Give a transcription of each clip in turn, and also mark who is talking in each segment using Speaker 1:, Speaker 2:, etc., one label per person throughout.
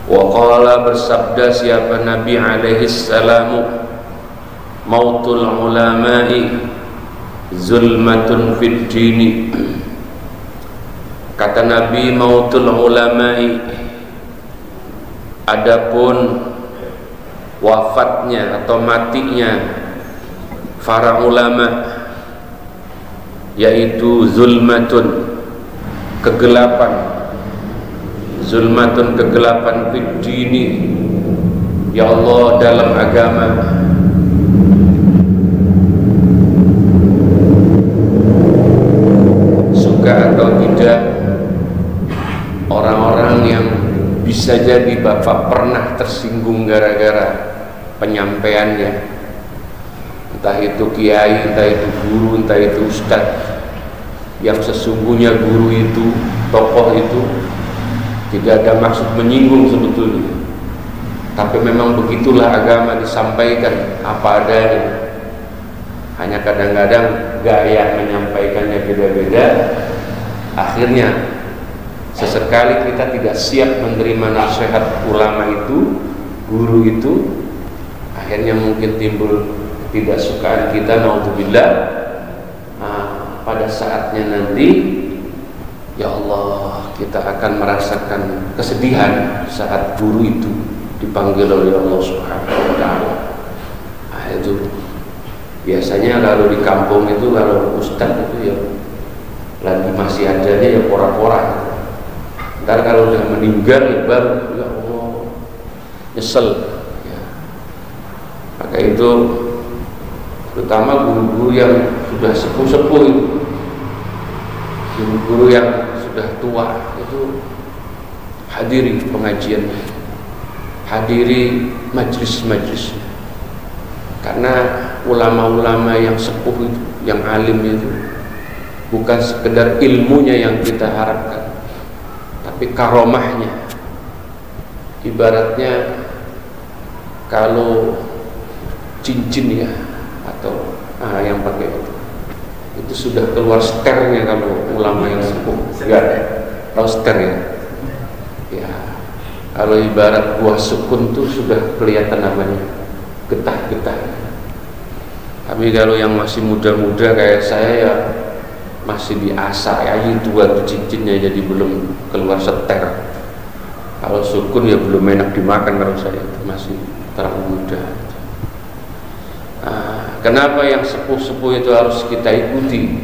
Speaker 1: Wa qala, bersabda siapa Nabi alaihi salamu, mautul ulama'i zulmatun fid dini. Kata Nabi, mautul ulama'i, adapun wafatnya atau matinya para ulama, yaitu zulmatun, kegelapan, zulmatun, kegelapan fid dini, ya Allah, dalam agama. Suka atau tidak, orang-orang yang bisa jadi Bapak pernah tersinggung gara-gara penyampaiannya, entah itu kiai, entah itu guru, entah itu ustadz, yang sesungguhnya guru itu, tokoh itu tidak ada maksud menyinggung sebetulnya, tapi memang begitulah agama disampaikan apa adanya. Hanya kadang-kadang gaya menyampaikannya beda-beda, akhirnya sesekali kita tidak siap menerima nasihat ulama itu, guru itu, akhirnya mungkin timbul ketidaksukaan kita, naudzubillah. Pada saatnya nanti, ya Allah, kita akan merasakan kesedihan saat guru itu dipanggil oleh Allah Subhanahu wa Ta'ala. Itu biasanya kalau di kampung itu, kalau ustadz itu ya lagi masih adanya ya pora-pora. Ntar kalau udah meninggal ya baru, ya Allah, nyesel ya. Maka itu terutama guru-guru yang sudah sepuh-sepuh itu, guru-guru yang sudah tua itu, hadiri pengajiannya, hadiri majlis-majlisnya. Karena ulama-ulama yang sepuh itu, yang alim itu, bukan sekedar ilmunya yang kita harapkan, tapi karomahnya. Ibaratnya kalau cincin ya, atau yang pakai itu sudah keluar sternya. Kalau ulama yang sepuh, ya tahu ster ya. Ya, kalau ibarat buah sukun tuh sudah kelihatan namanya, getah-getah. Tapi kalau yang masih muda-muda kayak saya ya masih diasah ya, itu tuh cincinnya, jadi belum keluar seter. Kalau sukun ya belum enak dimakan kalau saya, itu masih terlalu muda. Kenapa yang sepuh-sepuh itu harus kita ikuti?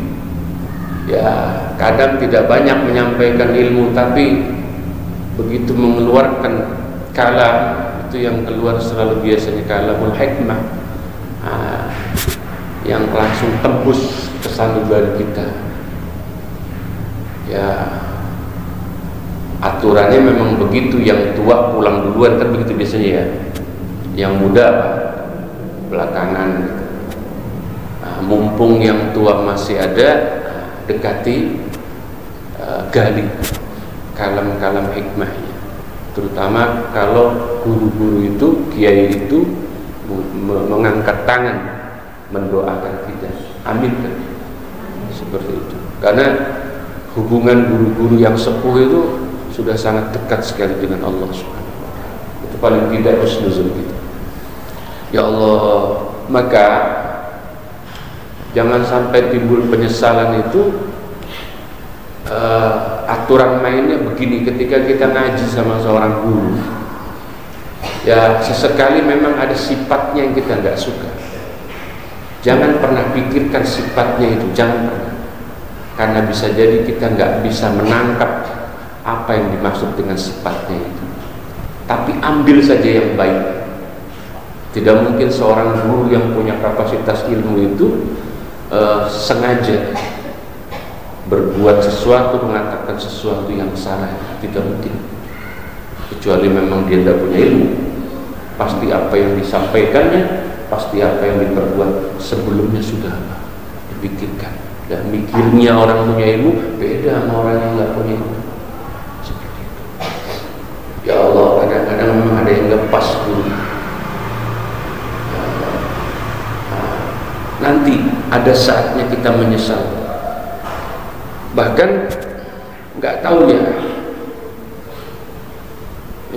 Speaker 1: Ya, kadang tidak banyak menyampaikan ilmu, tapi begitu mengeluarkan kalam, itu yang keluar selalu biasanya kalamul hikmah, yang langsung tembus kesanubari kita. Ya, aturannya memang begitu, yang tua pulang duluan kan begitu biasanya ya, yang muda belakangan. Mumpung yang tua masih ada, dekati, gali kalam-kalam hikmahnya. Terutama kalau guru-guru itu, kiai itu mengangkat tangan mendoakan kita, amin kan? Seperti itu. Karena hubungan guru-guru yang sepuh itu sudah sangat dekat sekali dengan Allah Subhanahu wa Ta'ala. Itu paling tidak husnuzul kita. Ya Allah, maka jangan sampai timbul penyesalan itu. Aturan mainnya begini, ketika kita ngaji sama seorang guru, ya sesekali memang ada sifatnya yang kita nggak suka. Jangan pernah pikirkan sifatnya itu, jangan pernah, karena bisa jadi kita nggak bisa menangkap apa yang dimaksud dengan sifatnya itu. Tapi ambil saja yang baik. Tidak mungkin seorang guru yang punya kapasitas ilmu itu sengaja berbuat sesuatu, mengatakan sesuatu yang salah. Tidak mungkin, kecuali memang dia tidak punya ilmu. Pasti apa yang disampaikannya, pasti apa yang diperbuat sebelumnya sudah dipikirkan. Dan mikirnya orang punya ilmu beda sama orang yang nggak punya ilmu. Seperti itu. Ya Allah, kadang-kadang memang ada yang lepas dulu. Nanti ada saatnya kita menyesal. Bahkan nggak tahu ya,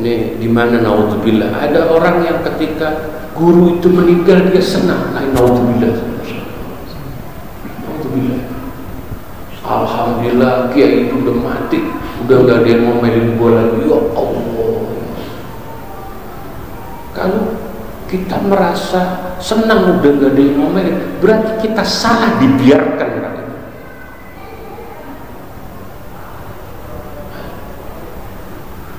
Speaker 1: Ini di mana naudzubillah ada orang yang ketika guru itu meninggal dia senang. Naudzubillah. Naudzubillah. Alhamdulillah kiai itu udah mati, udah gak ada yang ngomelin gua lagi. Ya Allah. Kalau kita merasa senang udah gak ada yang ngomelin, berarti kita salah dibiarkan.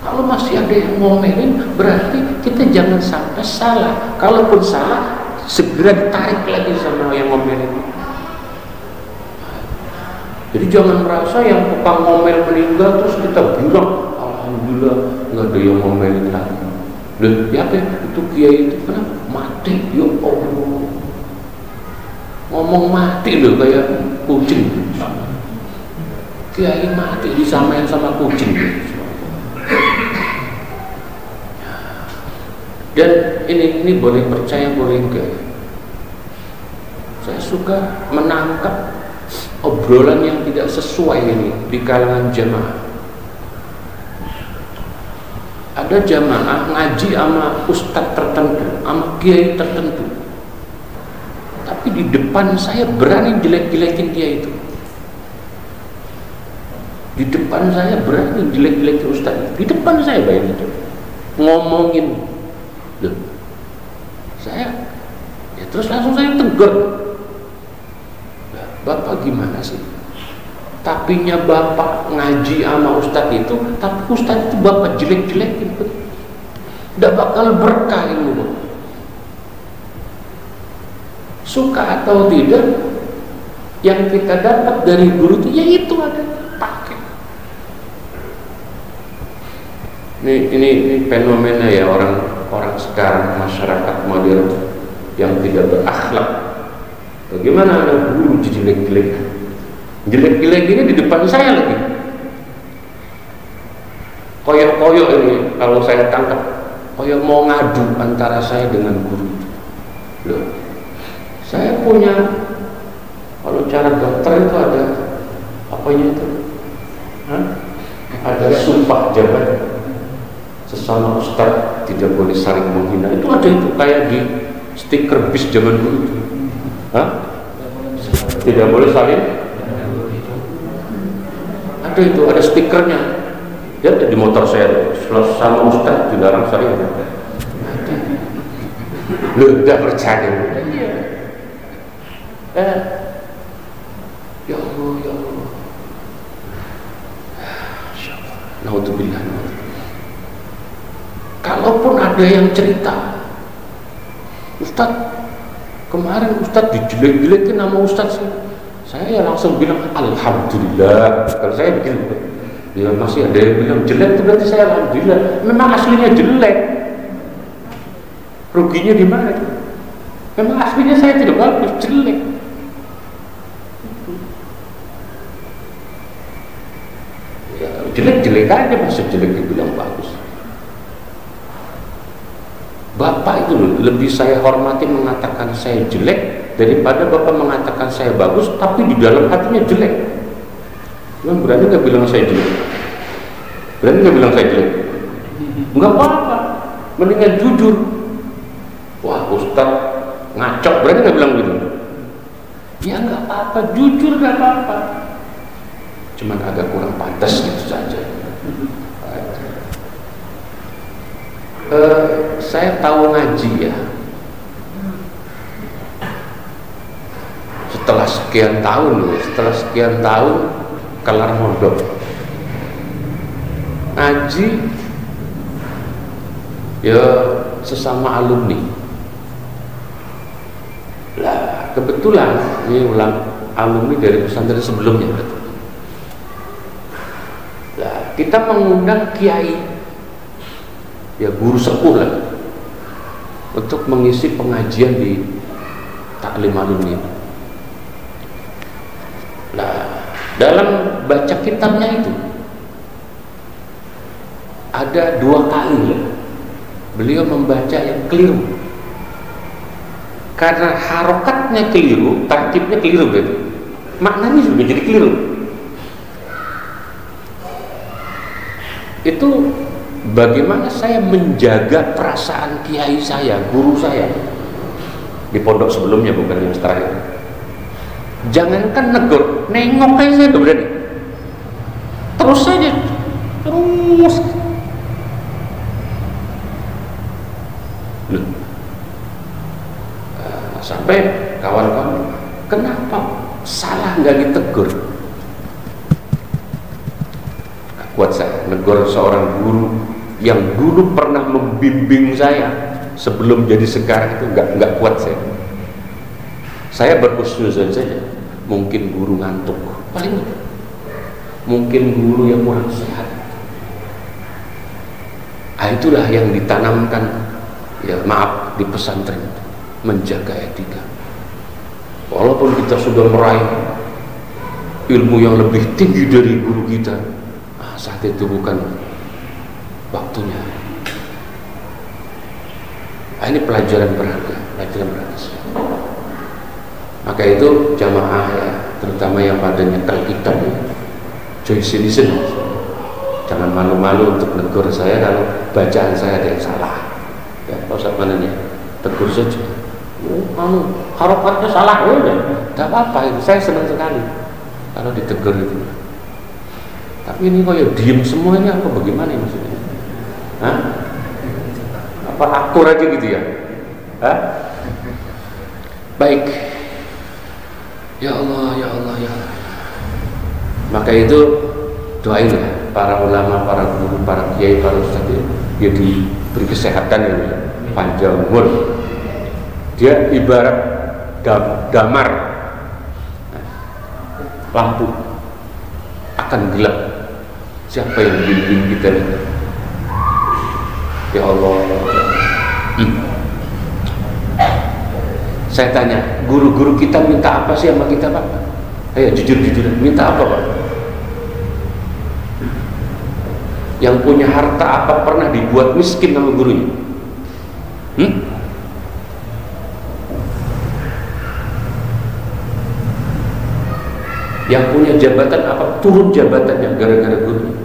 Speaker 1: Kalau masih ada yang ngomelin, berarti kita jangan sampai salah. Kalaupun salah, segera ditarik lagi sama yang ngomelin. Jadi jangan merasa yang tukang ngomel meninggal terus kita bilang alhamdulillah nggak ada yang ngomelin lagi. Dan ya itu kiai itu kenapa mati? Ya Allah, ngomong mati loh kayak kucing. Kiai mati disamain sama kucing. Dan ini boleh percaya boleh enggak. Saya suka menangkap obrolan yang tidak sesuai ini di kalangan jamaah. Ada jamaah ngaji sama ustadz tertentu, sama kiai tertentu, tapi di depan saya berani jelek-jelekin dia itu. Di depan saya berani jelek-jelekin ustadz. Di depan saya bayangin itu ngomongin. Loh, saya ya terus langsung saya tegur. Bapak gimana sih? Tapinya bapak ngaji sama ustadz itu, tapi ustadz itu bapak jelek-jelekin, tidak bakal berkah ilmu. Suka atau tidak, yang kita dapat dari guru itu, ya itu ada pakai. Ini fenomena ya orang sekarang, masyarakat modern yang tidak berakhlak. Bagaimana ada guru jelek-jelek? Jelek-jelek ini di depan saya lagi. Koyok-koyok ini kalau saya tangkap, koyok mau ngadu antara saya dengan guru. Loh, saya punya, kalau cara dokter itu ada apanya itu? Ada sumpah jabatan. Sesama ustaz tidak boleh saling menghina. Itu ada itu kayak di stiker bis zaman dulu itu. Tidak boleh saling. Ada itu, ada stikernya. Ya ada di motor saya. Sama ustaz dilarang saling. Lu udah percaya? Ya Allah, ya Allah. Naudzubillah. Kalaupun ada yang cerita, Ustaz, kemarin Ustaz dijelek-jelekin sama Ustaz sih, saya ya langsung bilang alhamdulillah. Kalau saya bikin, ya masih ada yang bilang jelek, itu berarti saya alhamdulillah. Memang aslinya jelek. Ruginya di mana? Memang aslinya saya tidak bagus, jelek. Ya, jelek-jelek aja, masa jelek dibilang bagus. Bapak itu lebih saya hormati mengatakan saya jelek daripada bapak mengatakan saya bagus tapi di dalam hatinya jelek. Cuman berani nggak bilang saya jelek? Berani nggak bilang saya jelek? Nggak apa-apa, mendingan jujur. Wah Ustaz ngacok, berani nggak bilang gitu? Ya nggak apa-apa, jujur nggak apa-apa. Cuman agak kurang pantas gitu saja. Saya tahu ngaji ya. Setelah sekian tahun kelar mondok. Ngaji ya sesama alumni. Lah kebetulan ini alumni dari pesantren sebelumnya. Lah kita mengundang kiai, ya guru sepuh lah, untuk mengisi pengajian di taklim alumni. Nah, dalam baca kitabnya itu ada 2 kali beliau membaca yang keliru. Karena harokatnya keliru, tartibnya keliru berarti. Maknanya juga jadi keliru. Itu bagaimana saya menjaga perasaan kiai saya, guru saya di pondok sebelumnya, bukan yang terakhir. Jangankan negur, nengok aja saya nggak berani. Terus saja, terus. Sampai kawan-kawan, kenapa salah nggak ditegur? Gak kuat saya negur seorang guru yang dulu pernah membimbing saya sebelum jadi sekarang, itu nggak kuat saya. Saya berhusnuzon saja. Mungkin guru ngantuk, paling mungkin guru yang kurang sehat. Itulah yang ditanamkan, ya maaf, di pesantren, menjaga etika. Walaupun kita sudah meraih ilmu yang lebih tinggi dari guru kita, saat itu bukan waktunya. Ini pelajaran berharga, Maka itu jamaah ya, terutama yang pada nyetel kitab, choice listen, jangan malu-malu untuk negur saya kalau bacaan saya ada yang salah. Ya, Pak Ustaz mananya, tegur saja. Harokatnya salah, tidak apa-apa, itu saya senang sekali kalau ditegur itu. Tapi ini kok ya diem semuanya, apa bagaimana maksudnya? Hah? Apa akur aja gitu ya? Hah? Baik. Ya Allah, ya Allah, ya Allah. Maka itu doainlah para ulama, para guru, para kiai, para ustadz, dia diberi kesehatan yang panjang umur. Dia ibarat damar, lampu akan gelap. Siapa yang bimbing kita? Ya Allah. Saya tanya, guru-guru kita minta apa sih sama kita, Pak? Ayo jujur-jujur, minta apa, Pak? Yang punya harta apa pernah dibuat miskin sama gurunya? Yang punya jabatan apa turun jabatannya gara-gara gurunya?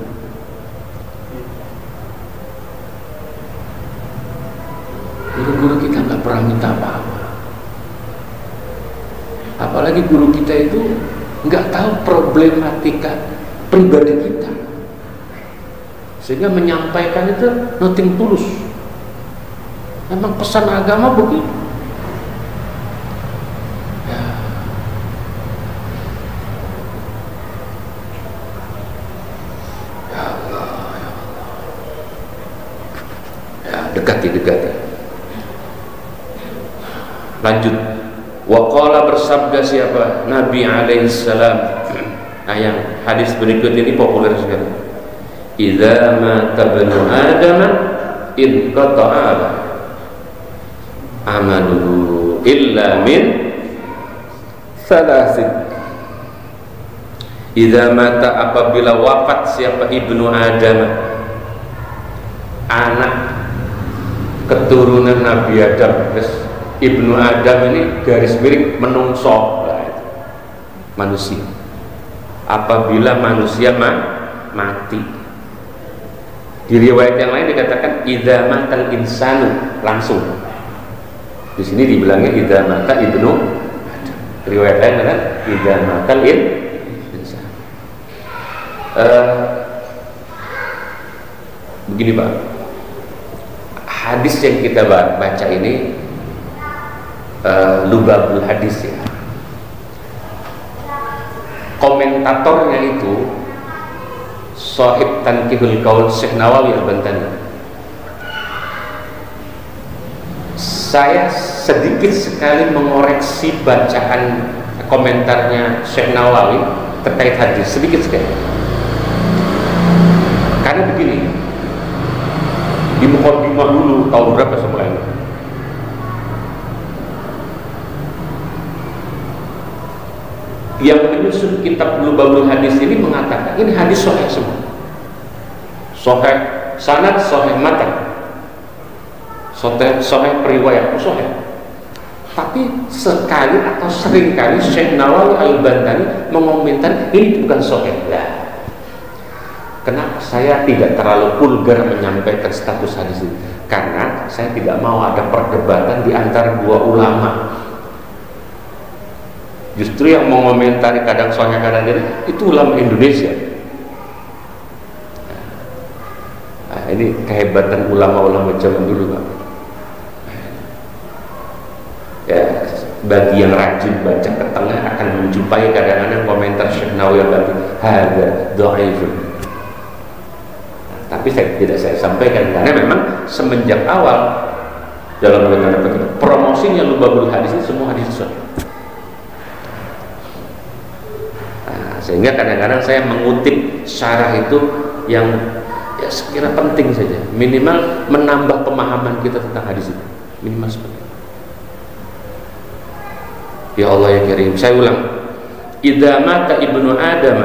Speaker 1: Guru-guru kita nggak pernah minta apa-apa. Apalagi guru kita itu nggak tahu problematika pribadi kita, sehingga menyampaikan itu nothing tulus. Memang pesan agama begitu. Ya Allah, ya Allah. Ya, dekati. Lanjut. Waqala, bersabda siapa? Nabi alaihissalam. Yang hadis berikut ini populer sekali. Idza mata ibnu Adam inqata'a amaluhu illa min salasin. Idza mata, apabila wafat siapa ibnu Adam, anak keturunan Nabi Adam. Ibnu Adam ini garis miring menungso, manusia. Apabila manusia mati, di riwayat yang lain dikatakan idza matal insanu, langsung. Di sini dibilangnya idza mata ibnu Adam. Riwayat lain adalah idza matal insan. Begini Pak, hadis yang kita baca ini lubabul hadis ya. Komentatornya itu Shahib Tanqihul Qaul Syekh Nawawi Al-Bantani. Saya sedikit sekali mengoreksi bacaan komentarnya Syekh Nawawi terkait hadis, sedikit sekali. Karena begini, di muqaddimah dulu tahun berapa semuanya? Yang menyusun kitab Lubabul Hadis ini mengatakan ini hadis sahih semua, sahih sanad, sahih matan, sahih periwayat, sahih. Tapi sekali atau seringkali Syekh Nawawi Al-Bantani mengomentar ini bukan sahih. Lah, kenapa? saya tidak terlalu vulgar menyampaikan status hadis ini, karena saya tidak mau ada perdebatan di antara dua ulama. Justru yang mengomentari kadang soalnya kadang itu ulama Indonesia. Nah, ini kehebatan ulama-ulama zaman dulu, Pak. Ya, bagi yang rajin baca ke tengah akan menjumpai kadang-kadang komentar Syekh Nawawi yang berarti hadza dhaifun. Tapi tidak saya sampaikan karena memang semenjak awal dalam promosinya Lubabul Hadis ini semua hadis sahih. Nah, sehingga kadang-kadang saya mengutip syarah itu yang ya sekira penting saja, minimal menambah pemahaman kita tentang hadis itu, minimal seperti itu. Ya Allah ya Karim, saya ulang, idza mata ibnu Adam,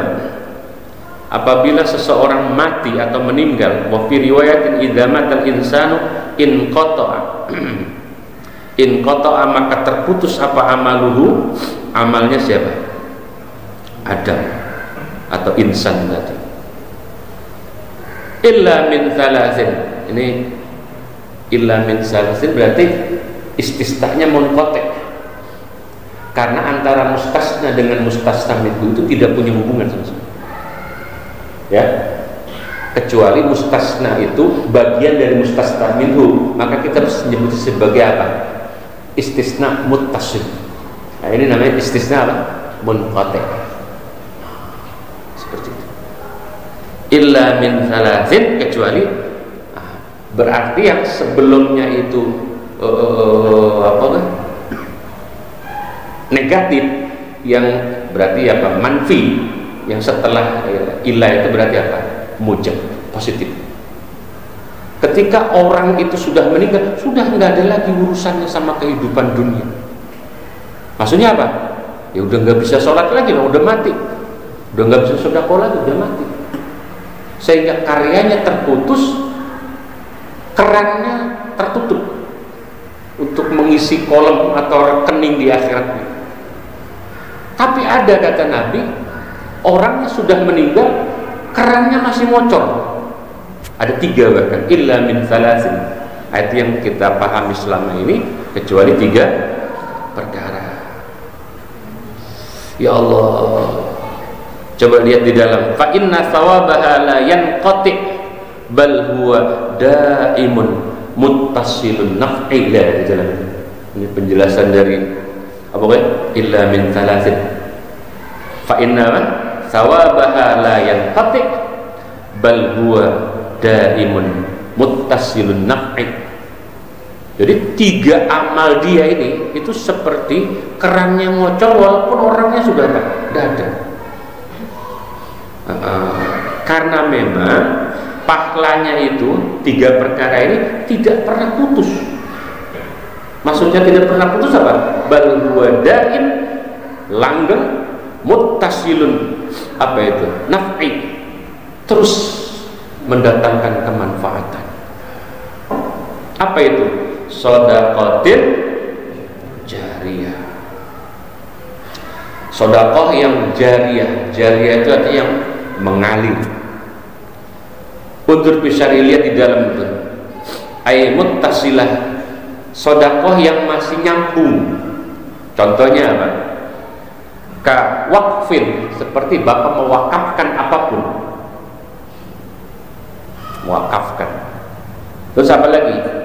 Speaker 1: apabila seseorang mati atau meninggal, wa fi riwayatin idza matal insanu in qata'a maka terputus apa amaluhu, amalnya siapa? Adam atau insan tadi. Illa min thalathin, ini illa min thalathin berarti istisnanya munqati', karena antara mustasna dengan mustasna itu tidak punya hubungan sama sekali. Ya, kecuali mustasna itu bagian dari mustasna minhu, maka kita harus menyebut sebagai apa? Istisna muttasil. Nah, ini namanya istisna apa? Munqati'. Seperti itu. Illa min thalathin, kecuali berarti yang sebelumnya itu negatif, yang berarti apa? Manfi. Yang setelah ilah itu berarti apa? Mujab, positif. Ketika orang itu sudah meninggal, sudah nggak ada lagi urusannya sama kehidupan dunia. Maksudnya apa? Ya udah nggak bisa sholat lagi lah, udah mati. Udah nggak bisa sedekah lagi, udah mati. Sehingga karyanya terputus, kerannya tertutup untuk mengisi kolom atau rekening di akhiratnya. Tapi ada, kata Nabi, orangnya sudah meninggal, kerannya masih ngocor. Ada 3 bahkan, illa min thalathin. Itu yang kita pahami selama ini, kecuali 3 perkara. Ya Allah, coba lihat di dalam, fa inna thawabaha la yanqati' bal huwa daimun muttasilun naf'i. Di dalam ini penjelasan dari apa kan? Illa min thalathin. Fa inna thawabaha la yanqati' bal huwa daimun muttasilun naf'i. Jadi 3 amal dia ini itu seperti kerannya ngocor walaupun orangnya sudah tidak ada. Karena memang pahlanya itu 3 perkara ini tidak pernah putus. Maksudnya tidak pernah putus apa? Bal huwa daim, langgeng, muttasilun, apa itu? Naf'i, terus mendatangkan kemanfaatan. Apa itu? Shadaqatin jariyah. Sedekah yang jariyah. Jariyah itu artinya yang mengalir. Undur bisa dilihat di dalam itu. Ay muttasilah. Sedekah yang masih nyambung. Contohnya apa? Ka wakfin, seperti Bapak mewakafkan apapun. Mewakafkan. Terus apa lagi?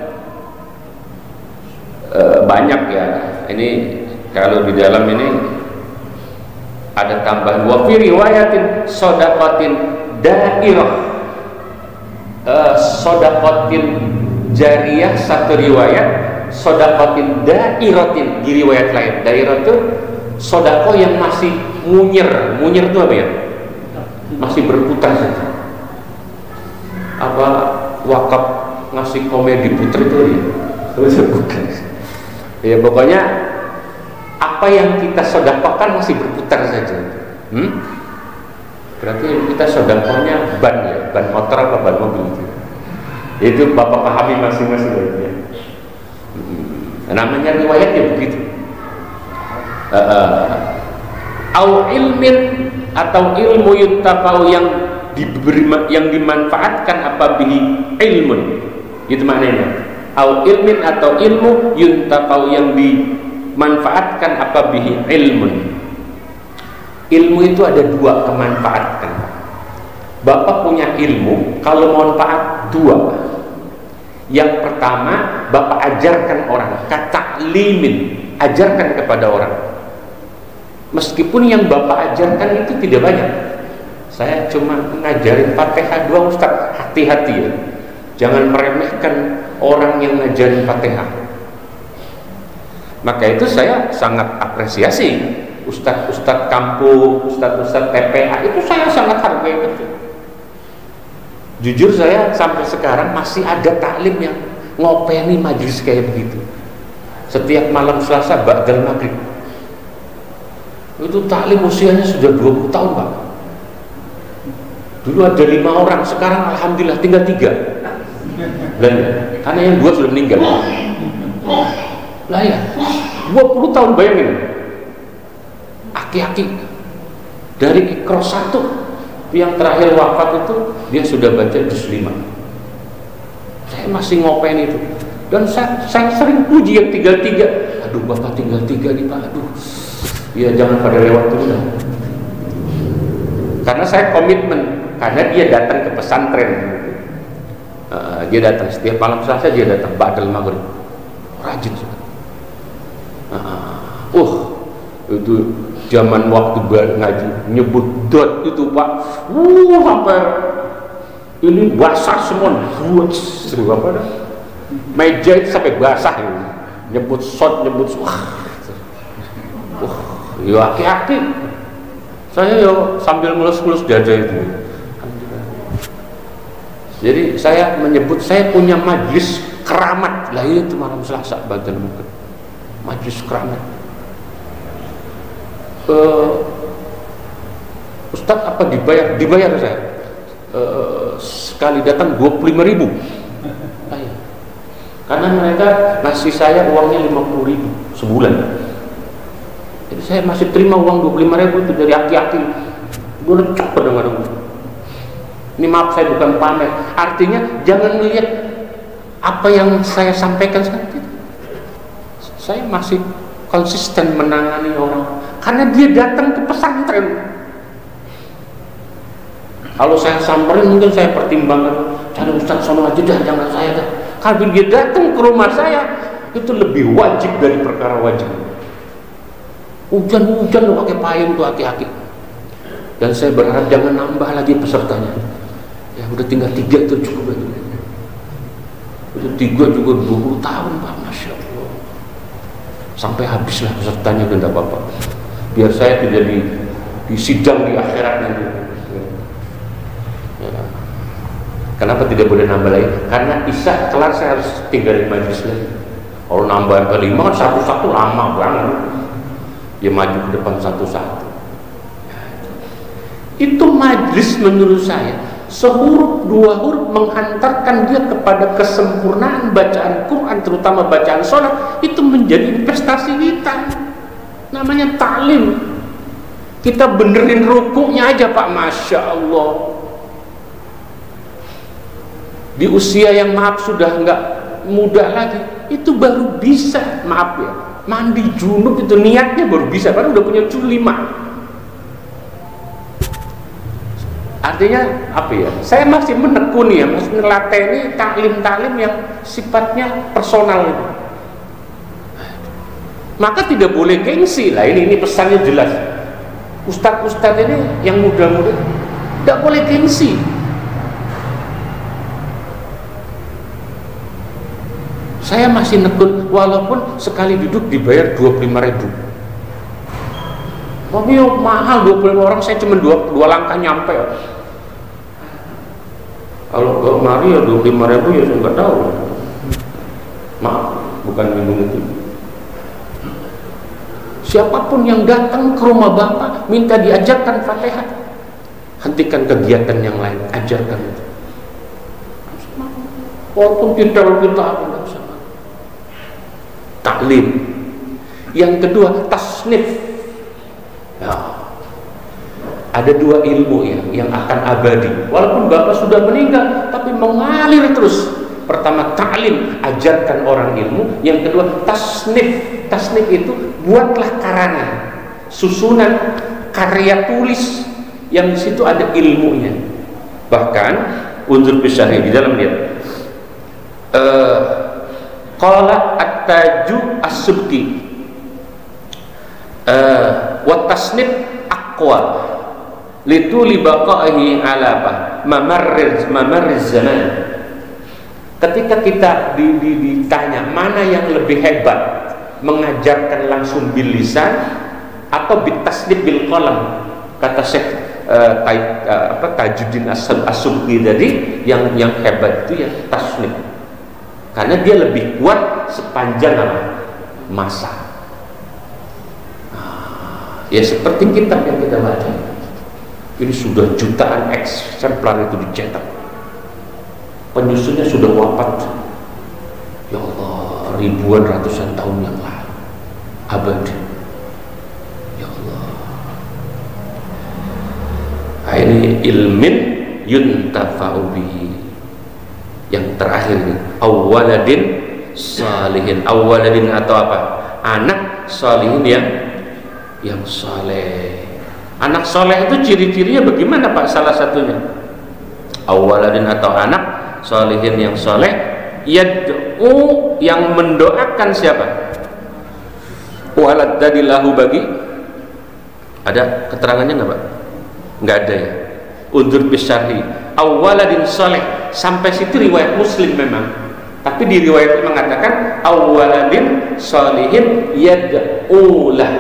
Speaker 1: Banyak ya. Ini kalau di dalam ini ada tambahan wa fi riwayatin shadaqatin dairah. Shadaqatin jariyah satu riwayat, shadaqatin dairatin di riwayat lain. Dairah itu sedekah yang masih munyer. Munyer itu apa ya? Masih berputar saja. Apa wakaf ngasih komedi puter itu ya? Bukan. Ya pokoknya apa yang kita sedekahkan masih berputar saja. Berarti kita sedekahnya ban ya, ban motor apa ban mobil itu. Itu Bapak pahami masing-masing ya. Namanya riwayatnya begitu. Au ilmin atau ilmu yuntafau yang yang dimanfaatkan apa bihi ilmun, itu maknanya. Au ilmin atau ilmu yuntaqau yang dimanfaatkan apa bihi ilmun. Ilmu itu ada dua kemanfaatan. Bapak punya ilmu, kalau manfaat dua. Yang pertama, Bapak ajarkan orang, kataklimin, ajarkan kepada orang. Meskipun yang Bapak ajarkan itu tidak banyak. Saya cuma ngajarin Fatihah doang, Ustaz. Hati-hati ya, jangan meremehkan orang yang ngajarin Fatihah. Maka itu saya sangat apresiasi Ustadz kampung, Ustadz TPA, itu saya sangat hargai betul. Jujur saya sampai sekarang masih ada taklim yang ngopeni majelis kayak begitu. Setiap malam Selasa ba'dal maghrib. Itu taklim usianya sudah 20 tahun Pak. Dulu ada 5 orang, sekarang alhamdulillah tinggal 3. Dan karena yang 2 sudah meninggal. Lah ya, 20 tahun bayangin. Aki-aki dari Iqra 1 yang terakhir wafat itu dia sudah baca juz 5. Saya masih ngopen itu, dan saya sering puji yang tinggal 3. Aduh Bapak tinggal 3 nih Pak, aduh ya jangan pada lewat dulu lah. Karena saya komitmen, karena dia datang ke pesantren, dia datang setiap malam Selasa, dia datang ba'dal maghrib, rajin. Itu zaman waktu ngaji nyebut dot itu Pak, sampai ini basah semua, apa dah? Meja itu sampai basah ini. Nyebut shot, nyebut ya aki-aki. Saya yo sambil ngelus-ngelus dada itu. Jadi saya menyebut saya punya majlis keramat. Lah itu malam Selasa ba'dal maghrib. Majlis keramat. Ustadz apa dibayar? Dibayar saya. Sekali datang 25.000. Karena mereka ngasih saya uangnya 50.000 sebulan. Jadi saya masih terima uang 25.000 itu dari aki-aki. Gue recok kadang-kadang. Ini maaf saya bukan pamer. Artinya jangan melihat apa yang saya sampaikan saat itu. Saya masih konsisten menangani orang. Karena dia datang ke pesantren. Kalau saya samperin mungkin saya pertimbangkan, cari Ustadz sono aja dah, jangan saya dah. Kalau dia datang ke rumah saya, itu lebih wajib dari perkara wajib. Hujan-hujan lo pakai payung tuh aki-aki. Dan saya berharap jangan nambah lagi pesertanya. Ya udah tinggal 3 itu cukup lagi. Itu 3 juga 20 tahun Pak, Masya Allah. Sampai habislah pesertanya udah tidak apa-apa. Biar saya tidak di sidang di akhirat nanti. Ya. Kenapa tidak boleh nambah lagi? Karena isya kelar saya harus tinggalin majlis lagi. Kalau nambah ke 5 kan satu-satu lama banget. Ya maju ke depan satu-satu. Itu majlis menurut saya sehuruf 2 huruf menghantarkan dia kepada kesempurnaan bacaan Quran, terutama bacaan sholat. Itu menjadi investasi kita. Namanya taklim. Kita benerin rukuknya aja Pak, Masya Allah. Di usia yang maaf sudah nggak muda lagi, itu baru bisa, maaf ya, mandi junub itu niatnya baru bisa, kan udah punya juz 5. Artinya apa ya? Saya masih menekuni ya, masih melatih taklim-taklim yang sifatnya personal itu. Maka tidak boleh gengsi lah. Ini pesannya jelas. Ustadz-ustadz ini yang muda-muda tidak boleh gengsi. Saya masih nekun walaupun sekali duduk dibayar 25.000. Tapi mahal 25 orang, saya cuma 2 langkah nyampe. Kalau ke mari ya 25.000 ya saya nggak tahu. Maaf, bukan minum itu. Siapapun yang datang ke rumah Bapak minta diajarkan Fatihah, hentikan kegiatan yang lain, ajarkan itu. Walaupun pintar kita apa sama. Taklim. Yang kedua tasnif. Ya. Ada dua ilmu ya yang akan abadi. Walaupun bapak sudah meninggal, tapi mengalir terus. Pertama ta'lim, ajarkan orang ilmu. Yang kedua tasnif. Tasnif itu buatlah karangan, susunan karya tulis yang di situ ada ilmunya. Bahkan Unzur Bisyarhi di dalam dia qala at-taju as-subki wa tasnif aqwa lituli baqaihi ala apa mamarriz zaman. Ketika kita ditanya mana yang lebih hebat, mengajarkan langsung bil lisan atau bitasnif bil qalam, kata Syekh Tajuddin As-Subki tadi, yang hebat itu ya tasnif, karena dia lebih kuat sepanjang masa. Ya seperti kitab yang kita baca ini sudah jutaan eksemplar itu dicetak, penyusunnya sudah wafat, ya Allah, ribuan ratusan tahun yang lalu, abadi, ya Allah. Nah, ini ilmin yuntafa'u bihi. Yang terakhir ini awwaladin salihin. Awwaladin atau apa? Anak salihin yang saleh. Anak soleh itu ciri-cirinya bagaimana Pak? Salah satunya awaladin atau anak solehin yang soleh, yad'u yang mendoakan siapa? Walad dadilahu bagi. Ada keterangannya nggak Pak? Nggak ada ya. Unzur Bisyarhi awaladin soleh, sampai situ riwayat Muslim memang, tapi di riwayat mengatakan awaladin solehin yad'u lah.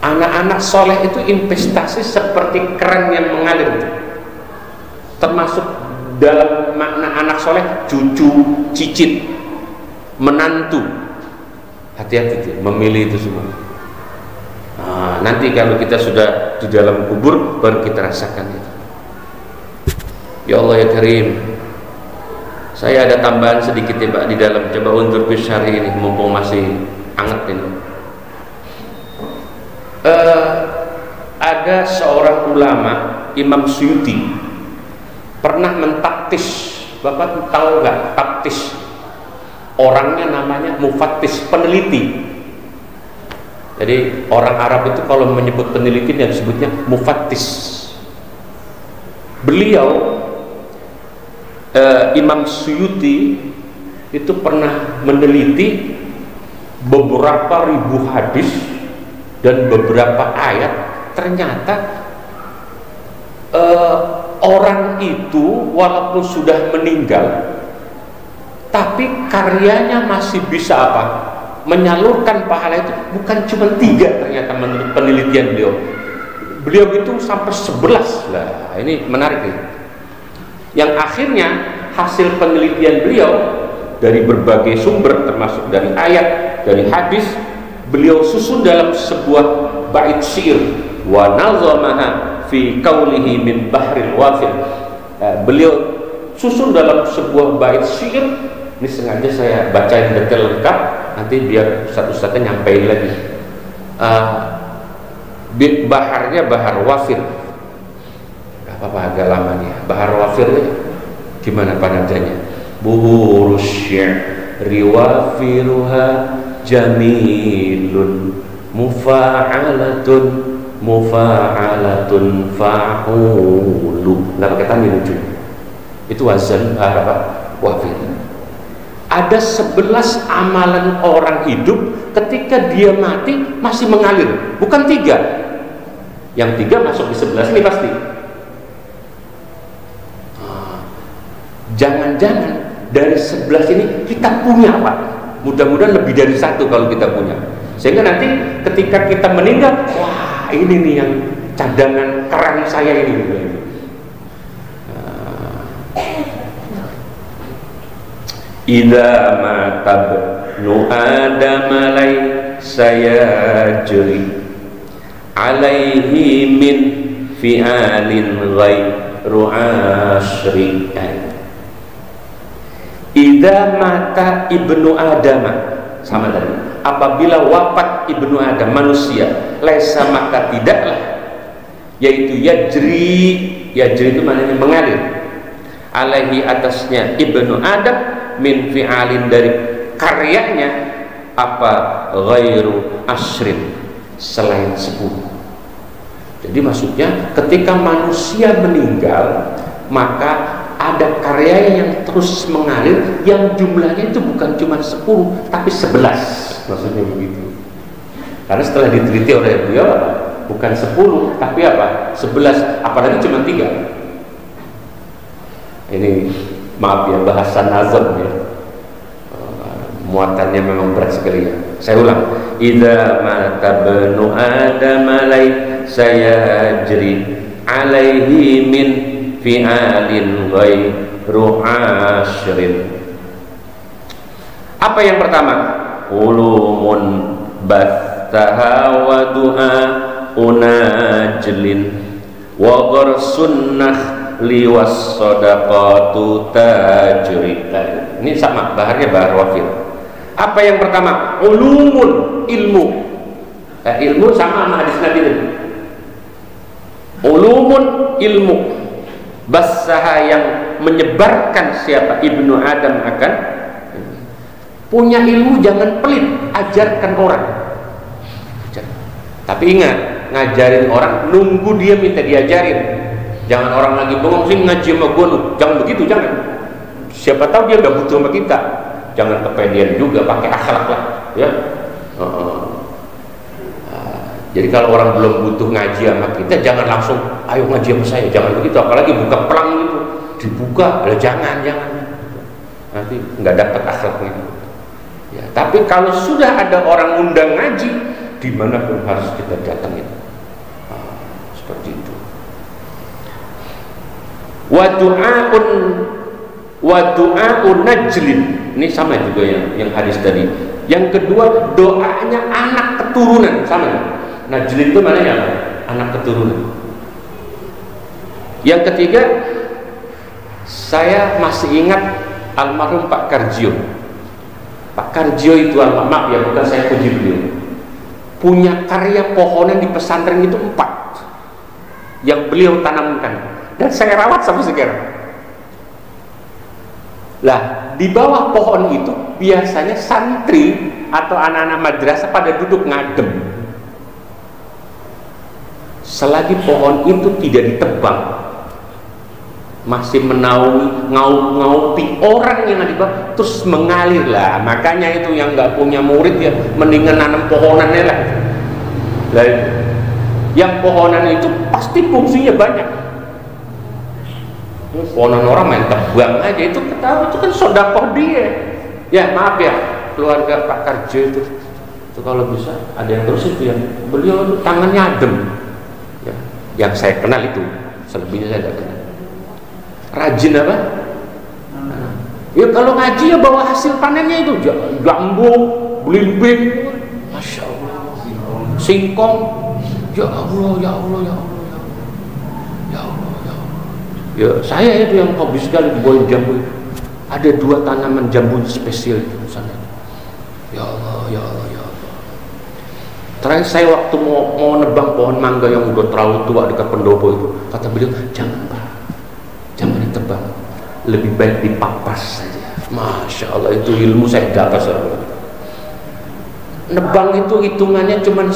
Speaker 1: Anak-anak soleh itu investasi seperti keran yang mengalir, termasuk dalam makna anak soleh cucu, cicit, menantu. Hati-hati memilih itu semua. Nah, nanti kalau kita sudah di dalam kubur baru kita rasakan itu. Ya Allah ya Karim, saya ada tambahan sedikit ya Pak di dalam, coba Unzur Bisyarhi ini mumpung masih anget ini. Ada seorang ulama, Imam Suyuti, pernah mentaktis. Bapak tahu nggak taktis? Orangnya namanya mufattis, peneliti. Jadi orang Arab itu kalau menyebut peneliti yang disebutnya mufattis. Beliau Imam Suyuti itu pernah meneliti beberapa ribu hadis dan beberapa ayat. Ternyata orang itu walaupun sudah meninggal, tapi karyanya masih bisa apa? Menyalurkan pahala itu bukan cuma 3 ternyata menurut penelitian beliau. Beliau itu sampai 11 lah. Ini menarik nih. Yang akhirnya hasil penelitian beliau dari berbagai sumber, termasuk dari ayat, dari hadis, beliau susun dalam sebuah bait syair. Wa nazamaha fi qaulihi min bahril wafir. Beliau susun dalam sebuah bait syair. Ini sengaja saya bacain detail lengkap, nanti biar ustaz-ustaznya nyampein lagi. Baharnya bahar wafir. Apa agak lama nih. Bahar wafir gimana panadanya? Buhurus syi'ri wafiruha jamilun mufa'alatun fa'ulu. Nggak pakai tanwin ujungnya. Itu wazan apa? Wafir. Ada 11 amalan orang hidup ketika dia mati masih mengalir, bukan 3. Yang 3 masuk di 11 ini pasti. Jangan-jangan dari 11 ini kita punya Pak. Mudah-mudahan lebih dari 1 kalau kita punya. Sehingga nanti ketika kita meninggal, wah ini nih yang cadangan keran saya ini. Idza matab nu adam saya jeri alaihi min fi'alin ghairu asyri. Idza mata ibnu adam, sama tadi, apabila wafat ibnu Adam manusia, laisa maka tidaklah, yaitu yajri itu maknanya mengalir, alaihi atasnya ibnu Adam min fi'alin dari karyanya apa ghairu asyrin selain 10. Jadi maksudnya ketika manusia meninggal maka ada karya yang terus mengalir yang jumlahnya itu bukan cuma 10 tapi 11, maksudnya begitu. Karena setelah diteliti oleh beliau bukan 10 tapi apa 11, apalagi cuma 3. Ini maaf ya bahasa nazam ya, muatannya memang berat sekali ya. Saya ulang, idza mata banu adam saya jri alaihi min fi'alin ghairu asyrin. Apa yang pertama? Ulumun battaha wa du'a unajlin wa gharsunnah liwas sadaqatu tajri. Ini sama, baharnya bahar wafil. Apa yang pertama? Ulumun, ilmu. Ilmu sama hadis Nabi tadi. Ulumun, ilmu. Basaha yang menyebarkan siapa ibnu Adam akan punya ilmu, jangan pelit, ajarkan orang. Tapi ingat, ngajarin orang nunggu dia minta diajarin. Jangan orang lagi bengong sih ngaji sama gue, jangan begitu, jangan. Siapa tahu dia udah butuh sama kita. Jangan kepedean juga, pakai akhlak lah ya. Jadi kalau orang belum butuh ngaji sama kita, jangan langsung ayo ngaji sama saya, jangan begitu. Apalagi buka pelang gitu, dibuka, jangan nanti nggak dapat akhlaknya ya. Tapi kalau sudah ada orang undang ngaji, dimanapun harus kita datangin. Seperti itu. Wa du'aun najlin, ini sama juga yang hadis tadi. Yang kedua, doanya anak keturunan, sama ya? Najlin itu maknanya apa? Anak keturunan. Yang ketiga, saya masih ingat almarhum Pak Karjio. Pak Karjio itu maaf ya, bukan saya puji beliau, punya karya pohonan di pesantren itu 4 yang beliau tanamkan dan saya rawat sampai sekarang. Lah, di bawah pohon itu biasanya santri atau anak-anak madrasah pada duduk ngadem. Selagi pohon itu tidak ditebang, masih menaungi, ngaupi orang yang ada di bawah, terus mengalir lah. Makanya itu yang nggak punya murid ya mendingan nanam pohonannya lah. Lah, yang pohonan itu pasti fungsinya banyak. Pohonan orang main tebang aja, itu ketahui, itu kan sodakoh dia. Ya maaf ya, keluarga Pak Karjo itu kalau bisa ada yang terus itu yang beliau tangannya adem ya, yang saya kenal itu, selebihnya saya tidak kenal. Rajin apa? Ya kalau ngaji ya bawa hasil panennya itu, jambu, belimbing, masya Allah, singkong, ya Allah, ya Allah, ya Allah. Ya, saya itu yang hobi sekali dibawain jambu. Ada 2 tanaman jambu spesial itu sana. Ya Allah, ya Allah, ya Allah. Terakhir saya waktu mau nebang pohon mangga yang udah terlalu tua dekat pendopo itu, kata beliau, jangan Pak, jangan ditebang, lebih baik dipapas saja. Masya Allah, itu ilmu saya dapat. Nebang itu hitungannya cuma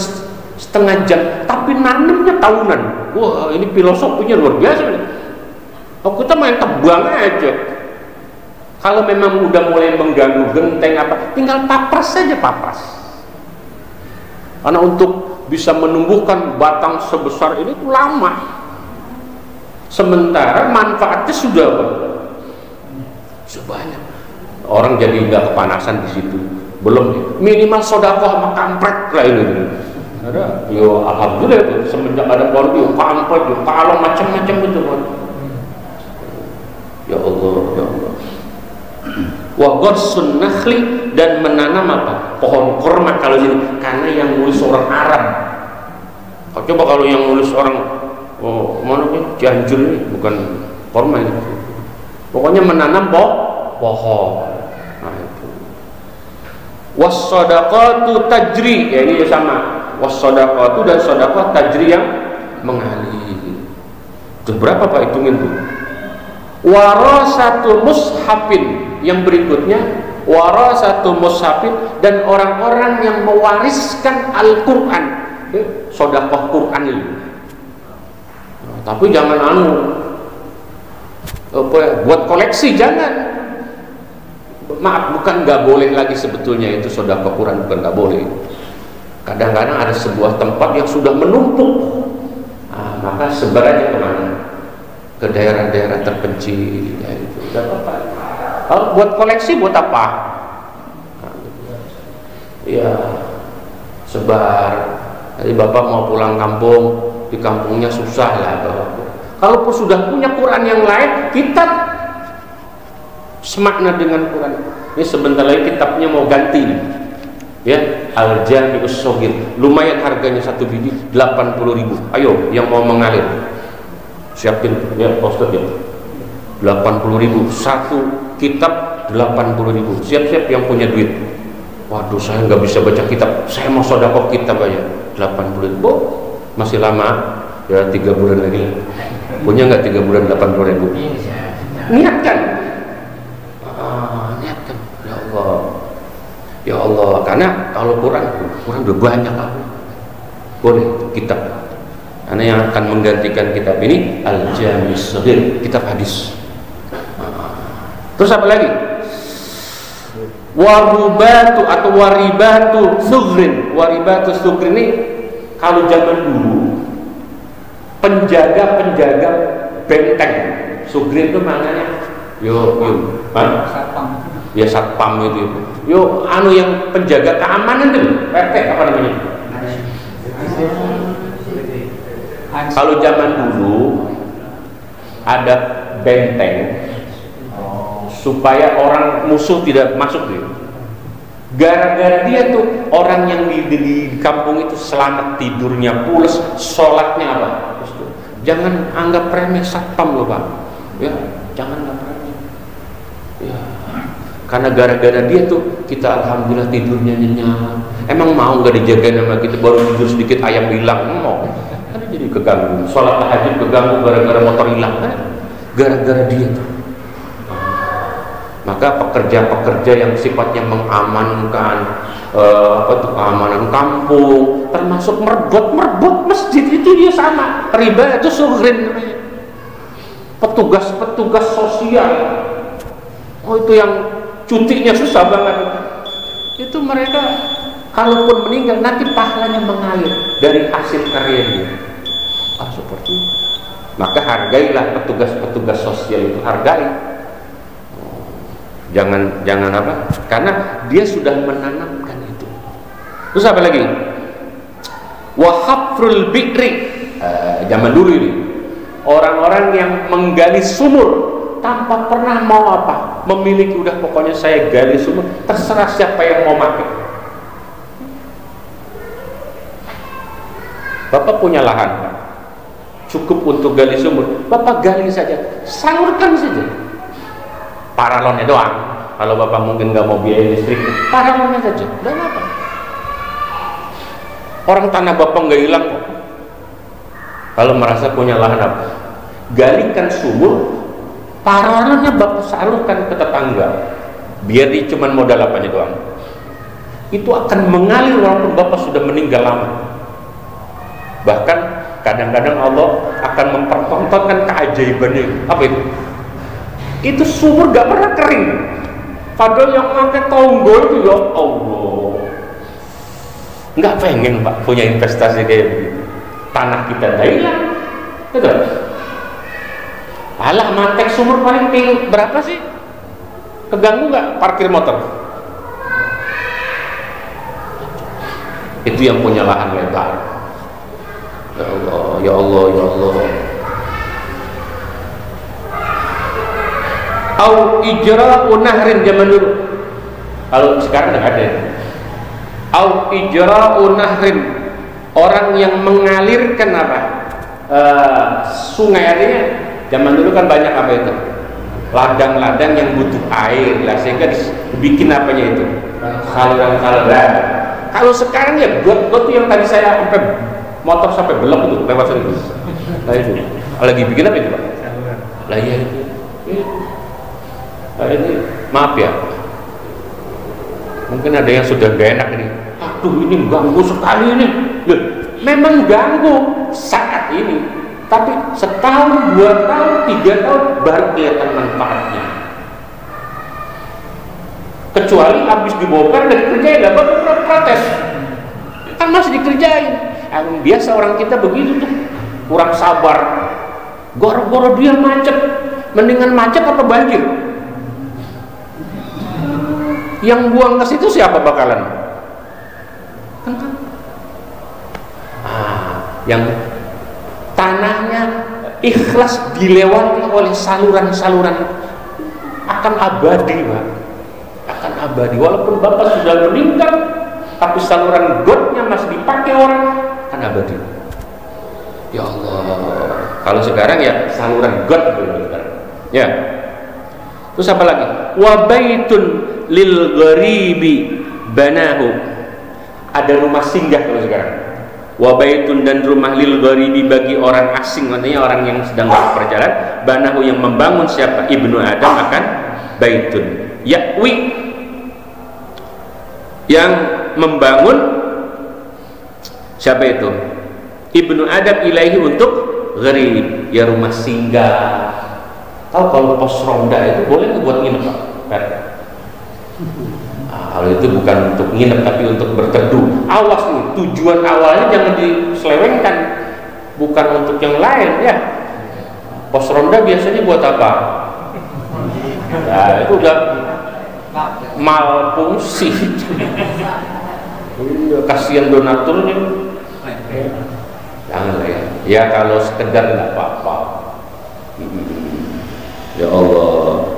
Speaker 1: setengah jam, tapi nanamnya tahunan. Wah, ini filosofinya luar biasa nih. Oh, kita main tebang aja. Kalau memang udah mulai mengganggu genteng apa, tinggal papas saja, papas. Karena untuk bisa menumbuhkan batang sebesar ini itu lama. Sementara manfaatnya sudah banyak. Orang jadi nggak kepanasan di situ. Belum minimal sodakoh sama kampret lah ini. Ada, yo alhamdulillah semenjak ada pohon itu kampret, kalau macam-macam itu. Ya Allah, ya Allah. Wa gharsun nakhli, dan menanam apa? Pohon kurma kalau ini, karena yang nulis orang Arab. Coba kalau yang nulis orang mana nih? Cianjur ini bukan kurma ini. Pokoknya menanam pohon. Nah itu. Was-shadaqatu tajri, ya ini sama. Was-shadaqatu dan sedekah tajri yang mengalir. Itu berapa Pak, hitungin tuh. Warasatu mushafin, yang berikutnya warasatu mushafin, dan orang-orang yang mewariskan Al-Quran, sedekah Quran itu. Tapi jangan buat koleksi, jangan. Maaf, bukan nggak boleh lagi sebetulnya itu sedekah Quran, bukan nggak boleh. Kadang-kadang ada sebuah tempat yang sudah menumpuk, maka sebar aja kemana? Ke daerah-daerah terpencil, ya itu udah apa? Kalau buat koleksi buat apa? Ya sebar. Jadi Bapak mau pulang kampung, di kampungnya susah lah Bapak. Kalaupun sudah punya Quran yang lain, kitab semakna dengan Quran. Ini sebentar lagi kitabnya mau ganti, ya, Al-Jami'us Shaghir. Lumayan harganya, satu biji 80.000. Ayo yang mau mengalir, siapin ya poster ya, 80.000 satu kitab, 80.000. Siap-siap yang punya duit. Waduh, saya nggak bisa baca kitab, saya mau sedekah kitab aja, 80.000. Masih lama ya, 3 bulan lagi. Punya nggak 3 bulan 80.000? Niatkan, niatkan. Ya Allah, ya Allah. Karena kalau Quran udah banyak aku, boleh kitab. Karena yang akan menggantikan kitab ini Al-Jami'us Shaghir, kitab hadis. Terus apa lagi? Warubatu atau waribatu sughrin. Waribatu sughrin ini kalau zaman dulu penjaga benteng. Sughrin itu maknanya satpam. Ya satpam itu. Yang penjaga keamanan itu, RT apa namanya? Kalau zaman dulu ada benteng supaya orang musuh tidak masuk gitu. Gara-gara dia tuh orang yang di kampung itu selamat, tidurnya pules, sholatnya apa? Jangan anggap remeh satpam loh Pak. Ya, jangan anggap remeh. Ya. Karena gara-gara dia tuh kita alhamdulillah tidurnya nyenyak. Emang mau nggak dijagain sama kita, baru tidur sedikit ayam hilang? Mau. Kan jadi keganggu. Sholat tahajud keganggu gara-gara motor hilang. Gara-gara dia tuh. Maka pekerja-pekerja yang sifatnya mengamankan keamanan kampung, termasuk merebut masjid, itu dia sama. Riba itu sughrin namanya. Petugas sosial, itu yang cutinya susah banget. Itu mereka kalaupun meninggal nanti pahalanya mengalir dari hasil karyanya. Seperti itu. Maka hargailah petugas sosial itu, hargai. Jangan apa? Karena dia sudah menanamkan itu. Terus apa lagi? Wahafrul bi'ri. Zaman dulu ini orang-orang yang menggali sumur tanpa pernah mau apa, memiliki udah pokoknya saya gali sumur, terserah siapa yang mau pakai. Bapak punya lahan, cukup untuk gali sumur, Bapak gali saja, salurkan saja. Paralonnya doang. Kalau Bapak mungkin nggak mau biaya listrik, paralonnya saja, udah apa? Orang tanah Bapak nggak hilang kok. Kalau merasa punya lahan apa? Galikan sumur, paralonnya Bapak salurkan ke tetangga. Biar dia cuma modal apanya doang. Itu akan mengalir walaupun Bapak sudah meninggal lama. Bahkan kadang-kadang Allah akan mempertontonkan keajaibannya. Apa itu? Itu sumur gak pernah kering. Padahal yang pakai tonggo itu ya Allah, nggak pengen Pak punya investasi kayak begitu. Tanah kita dah hilang, betul? Alah, matek sumur paling tinggi berapa sih? Keganggu nggak parkir motor? Itu yang punya lahan lebar. Ya Allah, ya Allah, ya Allah. Au ijra'u nahrin zaman dulu. Kalau sekarang nggak ada. Au ijra'u nahrin, orang yang mengalirkan apa? Sungai, artinya zaman dulu kan banyak apa itu? Ladang-ladang yang butuh air lah, sehingga dibikin apanya itu? saluran. Kalau sekarang ya got tuh yang tadi saya sampai motor sampai belok itu lewat sini. Nah itu lagi bikin apa itu Pak? Lah iya itu. Nah, ini maaf ya. Mungkin ada yang sudah gak enak ini. Aduh ini ganggu sekali ini. Loh, memang ganggu saat ini. Tapi setahun, 2 tahun, 3 tahun baru kelihatan manfaatnya. Kecuali habis dibongkar dan dikerjain, lah baru protes. Kan masih dikerjain. Biasa orang kita begitu tuh, kurang sabar. Goro-goro dia macet, mendingan macet apa banjir? Yang buang ke situ siapa bakalan? Yang tanahnya ikhlas dilewati oleh saluran-saluran akan abadi, Pak. Akan abadi. Walaupun Bapak sudah meninggal, tapi saluran gotnya masih dipakai orang, akan abadi. Ya Allah. Kalau sekarang ya saluran got sekarang. Ya. Terus apa lagi? Wa baitun lil gharibi banahu. Ada rumah singgah kalau sekarang. Wa baitun, dan rumah lil gharibi bagi orang asing, artinya orang yang sedang berperjalanan. Banahu, yang membangun siapa? Ibnu Adam akan baitun. Yakwi, yang membangun siapa itu? Ibnu Adam ilaihi, untuk gharib, ya rumah singgah. Tahu kalau pos ronda itu boleh buat nginep Pak? Kalau itu bukan untuk nginep tapi untuk berteduh. Awas nih, tujuan awalnya jangan diselewengkan, bukan untuk yang lain ya. Pos ronda biasanya buat apa? Nah, itu udah malfungsi. Kasihan donaturnya. Jangan lah ya. Ya kalau sekedar nggak apa-apa. Ya Allah.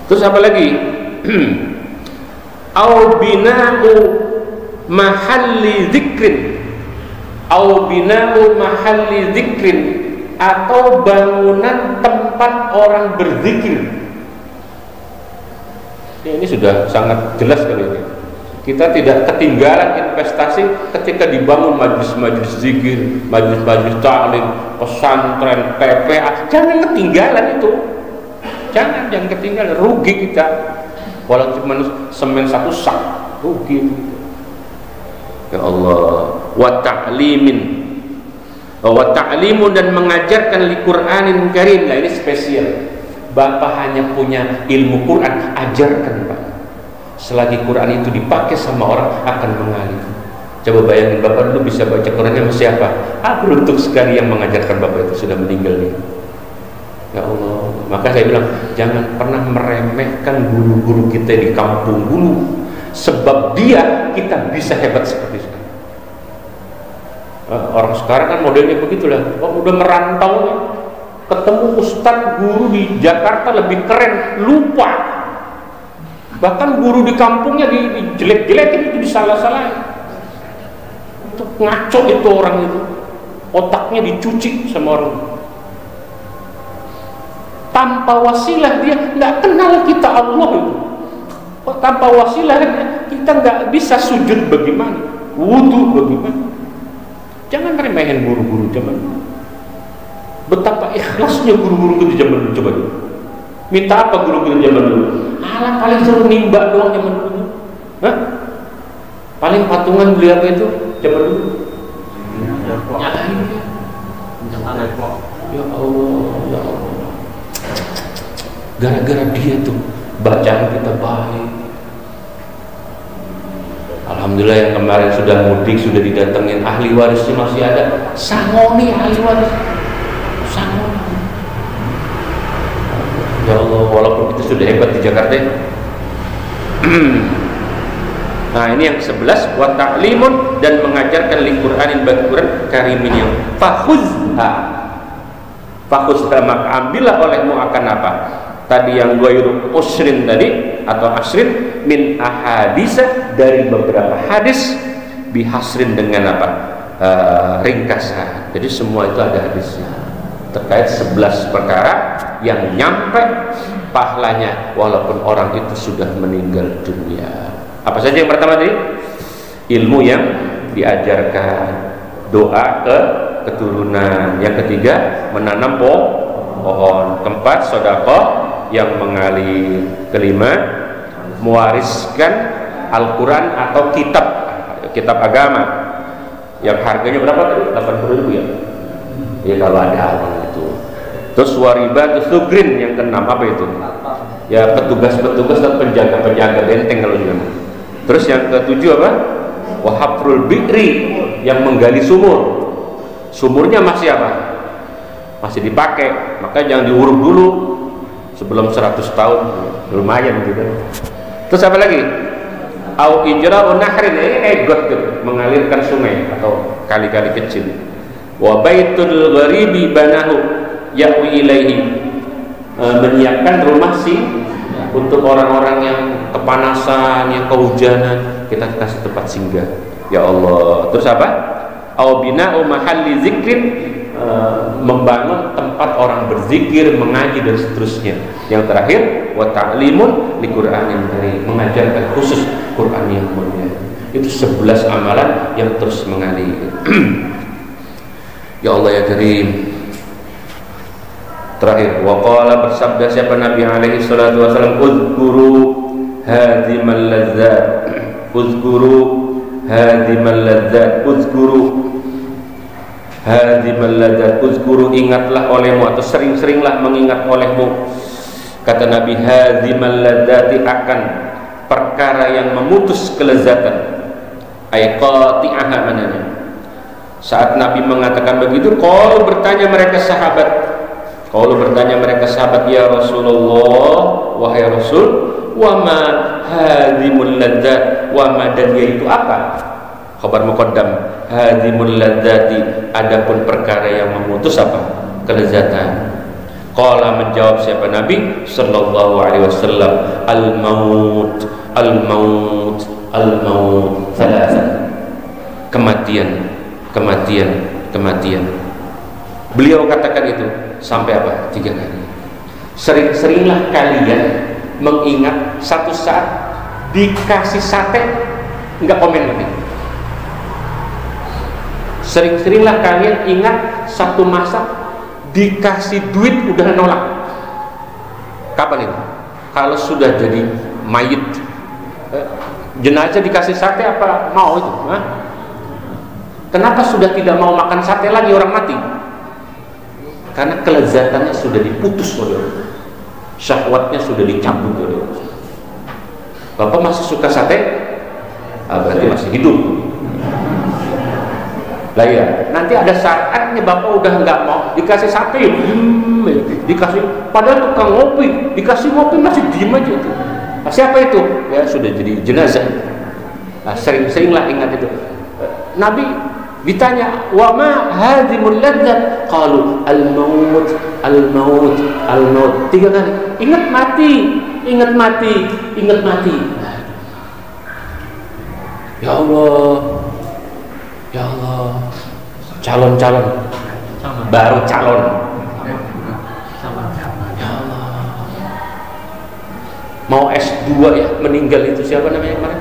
Speaker 1: Terus apa lagi? Au bina'u mahalli dzikrin. Au bina'u mahalli dzikrin, atau bangunan tempat orang berzikir. Ini sudah sangat jelas kali ini. Kita tidak ketinggalan investasi ketika dibangun majelis-majelis zikir, majelis-majelis ta'lim, pesantren, PPA. Jangan ketinggalan itu. Jangan ketinggalan, rugi kita. Walau cuma semen 1 sak, rugi. Ya Allah. Wa ta'limin, wa ta'limun, dan mengajarkan li Qur'anin karim. Nah ini spesial. Bapak hanya punya ilmu Quran, ajarkan Pak. Selagi Quran itu dipakai sama orang, akan mengalir. Coba bayangin, Bapak dulu bisa baca Qurannya sama siapa? Beruntung sekali yang mengajarkan Bapak itu sudah meninggal nih. Ya Allah. Maka saya bilang, jangan pernah meremehkan guru-guru kita di kampung dulu. Sebab dia, kita bisa hebat seperti sekarang. Orang sekarang kan modelnya begitulah. Udah merantau nih, ketemu ustadz guru di Jakarta lebih keren, lupa. Bahkan guru di kampungnya dijelek-jelekin, itu disalah-salahin. Untuk ngaco itu orang itu, otaknya dicuci sama orang. Tanpa wasilah dia nggak kenal kita Allah itu. Tanpa wasilah kita nggak bisa sujud bagaimana, wudu bagaimana. Jangan remehin guru-guru zaman dulu. Betapa ikhlasnya guru-guru di zaman dulu, coba dulu. Minta apa guru-guru zaman dulu? Alah, paling suruh nimba doang zaman dulu. Hah? Paling patungan beli apa itu zaman dulu? Ya Allah, ya Allah. Gara-gara dia tuh bacaan kita baik. Alhamdulillah yang kemarin sudah mudik, sudah didatengin ahli warisnya masih ada. Sangoni ahli waris. Sangoni. Ya Allah, walaupun kita sudah hebat di Jakarta. Nah ini yang ke-11, wa ta'limun, dan mengajarkan li Qur'anin, bagi Quran karimin, yang fakhuzha. Fakhuzha, maka ambillah olehmu akan apa? Tadi yang ghairu usrin tadi, atau asrin, min ahadisa, dari beberapa hadis, bihasrin, dengan apa? Ringkasan. Jadi semua itu ada hadisnya terkait 11 perkara yang nyampe pahalanya walaupun orang itu sudah meninggal dunia. Apa saja yang pertama tadi? Ilmu yang diajarkan, doa ke keturunan. Yang ketiga, menanam pohon. Keempat, sedekah yang mengalir. Kelima, mewariskan Al-Quran atau kitab agama yang harganya berapa tadi? 80.000 ya? Ya kalau ada orang itu. Terus waribat sugrin yang keenam, apa itu? Ya petugas-petugas dan penjaga-penjaga benteng kalau juga. Terus yang ketujuh apa? Wahafrul bi'ri, yang menggali sumur. Sumurnya masih apa? Masih dipakai, maka jangan diuruk dulu sebelum 100 tahun, lumayan gitu. Terus apa lagi? Au ijra'u nahrin, ini kayak got gitu, mengalirkan sungai atau kali-kali kecil. Wa baitul gharibi banahu ya'wi ilaihi, menyiapkan rumah sih untuk orang-orang yang kepanasan, yang kehujanan, kita kasih tempat singgah. Ya Allah. Terus apa? Au bina'u mahalli zikrin, membangun tempat orang berzikir, mengaji dan seterusnya. Yang terakhir, wa ta'limun liqur'anil karim, mengajarkan khusus Quran yang mulia. Itu 11 amalan yang terus mengalir. Ya Allah ya Karim. Terakhir, waqala, bersabda siapa Nabi alaihi salatu wasallam, uzkuru hadimal ladzat, uzkuru hadimal ladzat, uzkuru hadimal ladzat, uzkuru, ingatlah olehmu atau sering-seringlah mengingat olehmu. Kata Nabi, hadimal ladzati, akan perkara yang memutus kelezatan. Ay qati'aha, mananya. Saat Nabi mengatakan begitu, qalu, bertanya mereka sahabat, ya Rasulullah, wahai Rasul, wa ma hadimul ladzat, wa ma, dan yaitu apa? Khabar muqaddam, hadimul ladzati, adapun perkara yang memutus apa? Kelezatan. Qala, menjawab siapa Nabi sallallahu alaihi wasallam, al-maut, al-maut, al-maut, thalatha, kematian, kematian, kematian. Beliau katakan itu sampai apa? 3 kali. Sering-seringlah kalian mengingat satu saat dikasih sate nggak komen lagi. Sering-seringlah kalian ingat satu masa dikasih duit udah nolak. Kapan itu? Kalau sudah jadi mayit, jenazah dikasih sate apa mau itu? Hah? Kenapa sudah tidak mau makan sate lagi orang mati? Karena kelezatannya sudah diputus, saudara. Syahwatnya sudah dicabut, saudara. Bapak masih suka sate? Berarti masih hidup. Lah ya, nanti ada saatnya Bapak udah nggak mau dikasih sate, dikasih, padahal tukang ngopi, dikasih ngopi masih diem aja itu. Nah, siapa itu? Ya sudah jadi jenazah. Nah, sering-seringlah ingat itu. Nabi ditanya, wa ma hadimul ladzat, qalu al-maut, al-maut, al-maut, 3 kali. Ingat mati, ingat mati, ingat mati. Ya Allah, ya Allah, calon-calon, baru calon. Ya Allah, mau S2 ya, meninggal itu siapa namanya kemarin?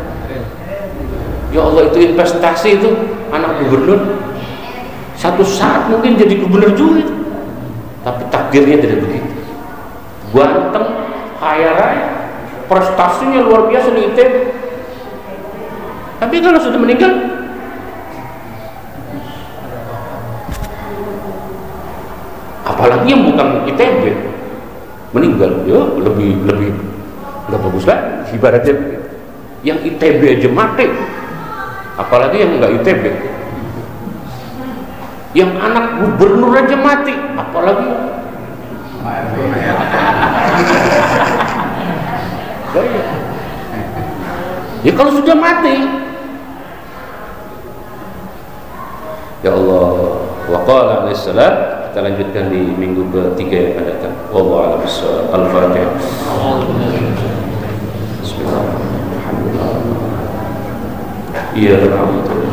Speaker 1: Ya Allah, itu investasi itu, anak gubernur, satu saat mungkin jadi gubernur juga itu. Tapi takdirnya tidak begitu. Ganteng, kaya raya, prestasinya luar biasa di ITB. Tapi kalau sudah meninggal, apalagi yang bukan ITB meninggal, ya lebih nggak bagus kan? Ibaratnya yang ITB aja mati, apalagi yang nggak ITB. Yang anak gubernur aja mati, apalagi ya kalau sudah mati. Ya Allah, wa qala alaihi salam. Kita lanjutkan di minggu ketiga yang akan datang. Wallahu a'lam bishawab. Al-Fatihah. Bismillahirrahmanirrahim. Ya Rabb.